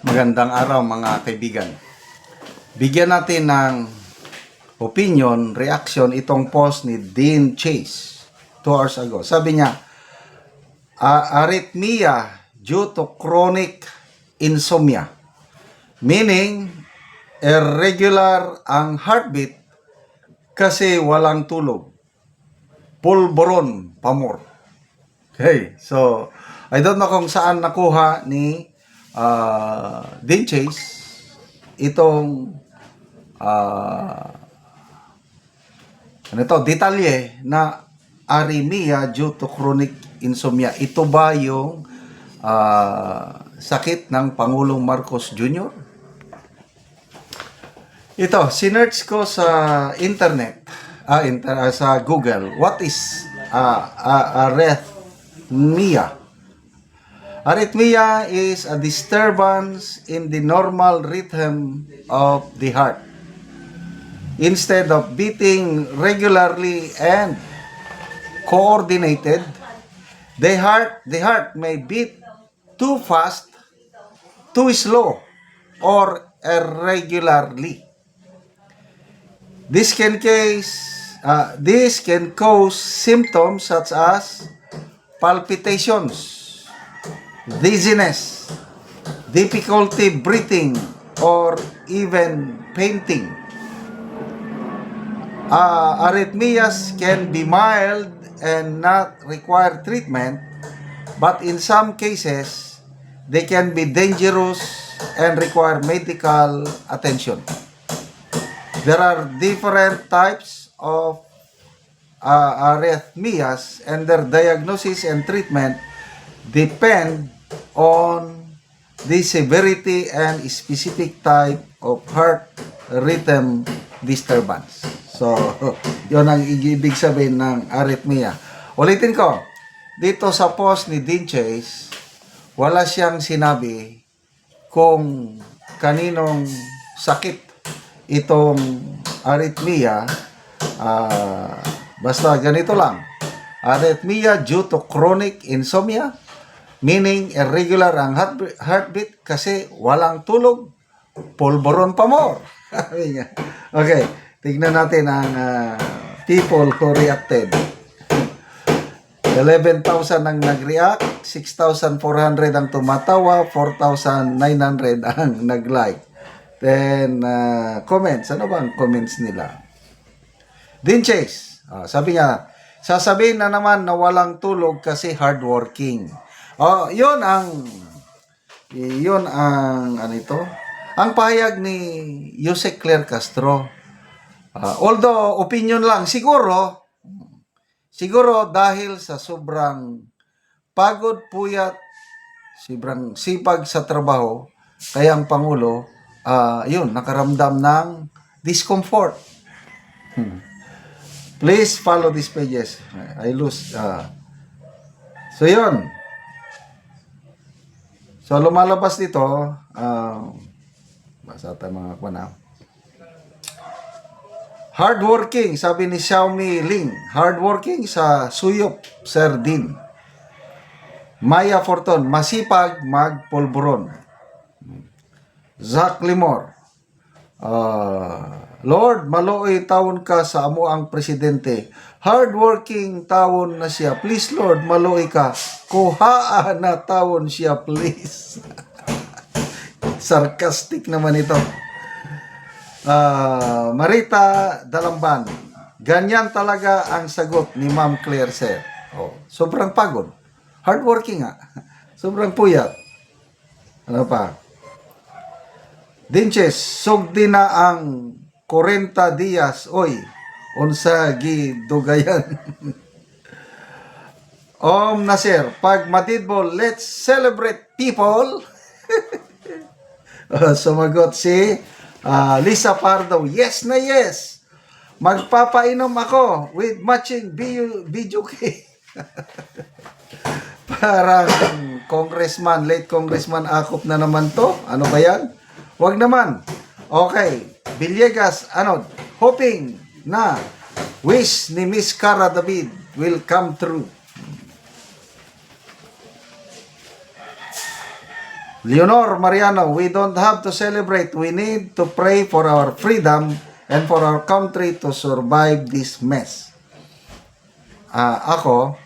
Magandang araw mga kaibigan. Bigyan natin ng opinion, reaction itong post ni Dean Chase 2 hours ago. Sabi niya, arrhythmia due to chronic insomnia. Meaning, irregular ang heartbeat kasi walang tulog. Pulburon, pamor. Okay, so I don't know kung saan nakuha ni Dean Chase itong detalye na arrhythmia due to chronic insomnia. Ito ba yung sakit ng Pangulong Marcos Jr.? Ito, sinearch ko sa internet, sa Google, what is arrhythmia? Arrhythmia is a disturbance in the normal rhythm of the heart. Instead of beating regularly and coordinated, the heart may beat too fast, too slow, or irregularly. This can cause symptoms such as palpitations, dizziness, difficulty breathing, or even fainting. Arrhythmias can be mild and not require treatment, but in some cases, they can be dangerous and require medical attention. There are different types of arrhythmias, and their diagnosis and treatment depend on the severity and specific type of heart rhythm disturbance. So, yun ang ibig sabihin ng arrhythmia. Ulitin ko, dito sa post ni Dean Chase, wala siyang sinabi kung kaninong sakit itong arrhythmia. Basta ganito lang. Arrhythmia due to chronic insomnia, meaning irregular ang heartbeat kasi walang tulog, pulburon pa more. Okay, tignan natin ang people who reacted. 11,000 ang nag-react, 6,400 ang tumatawa, 4,900 ang nag-like. Then, comments. Ano ba ang comments nila? Dean Chase, sabi niya, sasabihin na naman na walang tulog kasi hardworking. Yun ang ang pahayag ni Jose Claire Castro. Although opinion lang, siguro dahil sa sobrang pagod, puyat, sobrang sipag sa trabaho, kaya ang Pangulo, nakaramdam ng discomfort. Please follow these pages. I lose. So, yun. So, lumalabas dito, basta tayo mga kuna. Hardworking, sabi ni Xiaomi Ling. Hardworking sa Suyop, Sir Dean. Maya Forton, masipag magpulburon. Zach Limor, Lord, maluoy tawon ka sa amo ang presidente. Hardworking tawon na siya. Please, Lord, maluoy ka. Kuhaan na tawon siya, please. Sarcastic naman ito. Marita Dalamban, ganyan talaga ang sagot ni Ma'am Claire Sir. Sobrang pagod. Hardworking nga. Sobrang puyat. Ano pa? Dinches, sugdi na ang 40 Dias. Oy, unsa gidugayan. Om Nasir, pag matidbol, let's celebrate people. Sumagot si Lisa Pardo, yes na yes. Magpapainom ako with matching BJK. Parang late congressman Akop na naman to. Ano ba yan? Wag naman. Okay. Villegas, hoping na wish ni Miss Cara David will come true. Leonor Mariano, we don't have to celebrate. We need to pray for our freedom and for our country to survive this mess. Ako,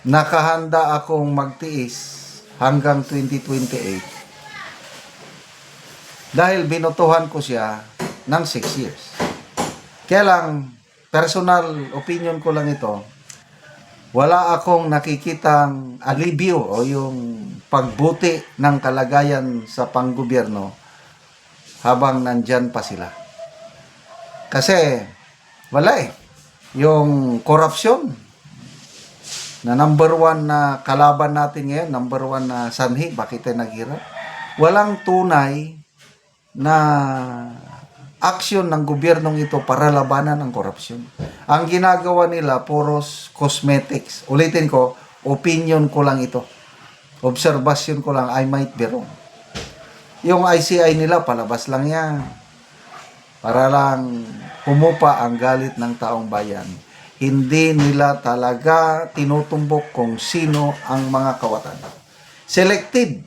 nakahanda akong magtiis hanggang 2028 dahil binutuhan ko siya ng 6 years. Kaya lang, personal opinion ko lang ito, wala akong nakikitang alibyo o yung pagbuti ng kalagayan sa panggobyerno habang nandyan pa sila. Kasi, wala eh. Yung korupsyon na number 1 na kalaban natin ngayon, number 1 na sanhi, bakit tayo naghirap? Walang tunay na aksyon ng gobyernong ito para labanan ang korupsyon. Ang ginagawa nila, puros cosmetics. Ulitin ko, opinion ko lang ito. Observation ko lang, I might be wrong. Yung ICI nila, palabas lang yan. Para lang pumupa ang galit ng taong bayan. Hindi nila talaga tinutumbok kung sino ang mga kawatan. Selective.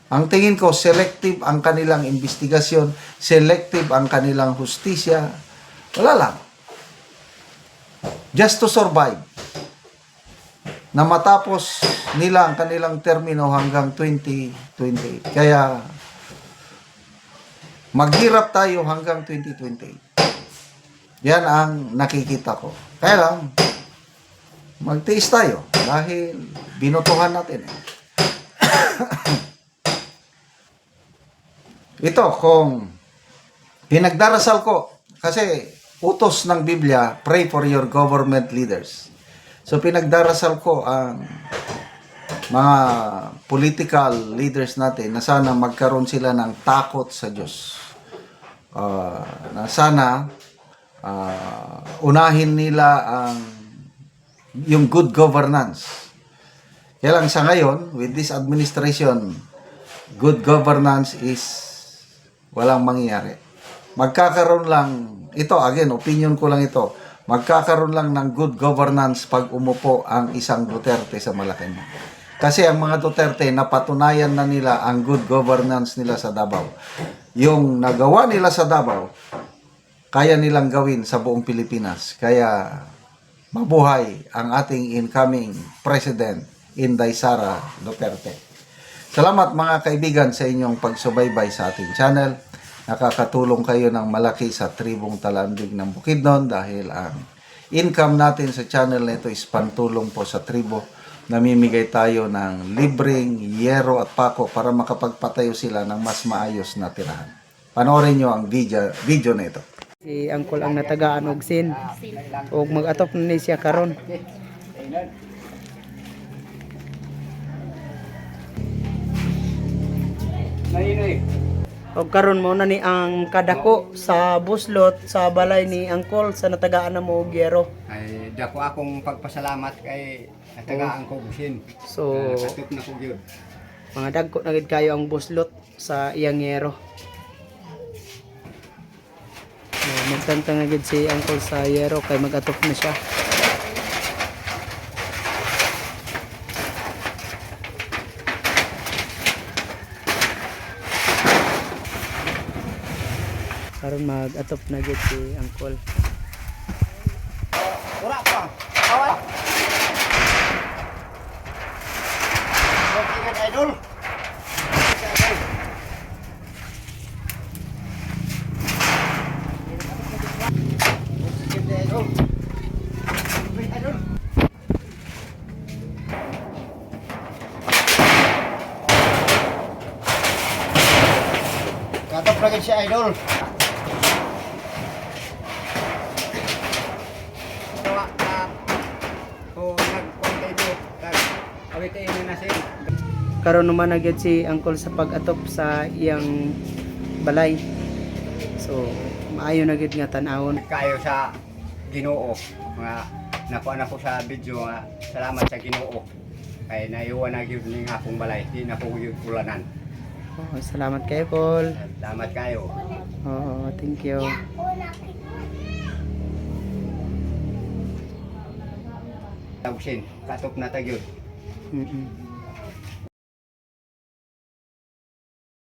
Ang tingin ko, selective ang kanilang investigasyon, selective ang kanilang hustisya. Wala lang. Just to survive. Na matapos nila ang kanilang termino hanggang 2028. Kaya, maghirap tayo hanggang 2028. Yan ang nakikita ko. Kaya lang, magtiis tayo dahil binutuhan natin. Ito, kung pinagdarasal ko, kasi utos ng Biblia, pray for your government leaders. So, pinagdarasal ko ang mga political leaders natin na sana magkaroon sila ng takot sa Diyos. Na sana unahin nila ang yung good governance. Kaya lang sa ngayon, with this administration, good governance is walang mangyayari. Magkakaroon lang, ito again, opinion ko lang ito, magkakaroon lang ng good governance pag umupo ang isang Duterte sa Malacanang. Kasi ang mga Duterte, napatunayan na nila ang good governance nila sa Davao. Yung nagawa nila sa Davao, kaya nilang gawin sa buong Pilipinas. Kaya mabuhay ang ating incoming President, Inday Sara Duterte. Salamat mga kaibigan sa inyong pagsubaybay sa ating channel. Nakakatulong kayo ng malaki sa tribong Talandig ng Bukidnon dahil ang income natin sa channel na ito is pantulong po sa tribo. Namimigay tayo ng libreng yero at pako para makapagpatayo sila ng mas maayos na tirahan. Panoorin nyo ang video na ito. Si Angkol ang natagaan og sin ug mag-atop na ni siya karon. Og karon mo na ni ang kadako sa buslot sa balay ni Angkol sa natagaan na mo og yero. Ay dako akong pagpasalamat kay natagaan ko busin. So Katip na ko gyud. mga dagko na gid kayo ang buslot sa iyang yero. Magtantang na gid si Angkol sa yero kay mag-atop na siya. Karon mag-atop na gid si Angkol. Ora pa. Awat. Okay, idol. Katop lagi si idol. Karon naman na gid si Angkol sa pag-atop sa iyang balay. So maayo na gid nga tan-awon. Kayo sa Ginoo nga nakuha na ko sa video nga salamat sa Ginoo kay naiwan na gyud ning akong balay di na ko gyud kulanan. Oh, salamat kayo, Paul. Salamat kayo. Oo, thank you. Tawsin katop na tagyod. Mm-mm.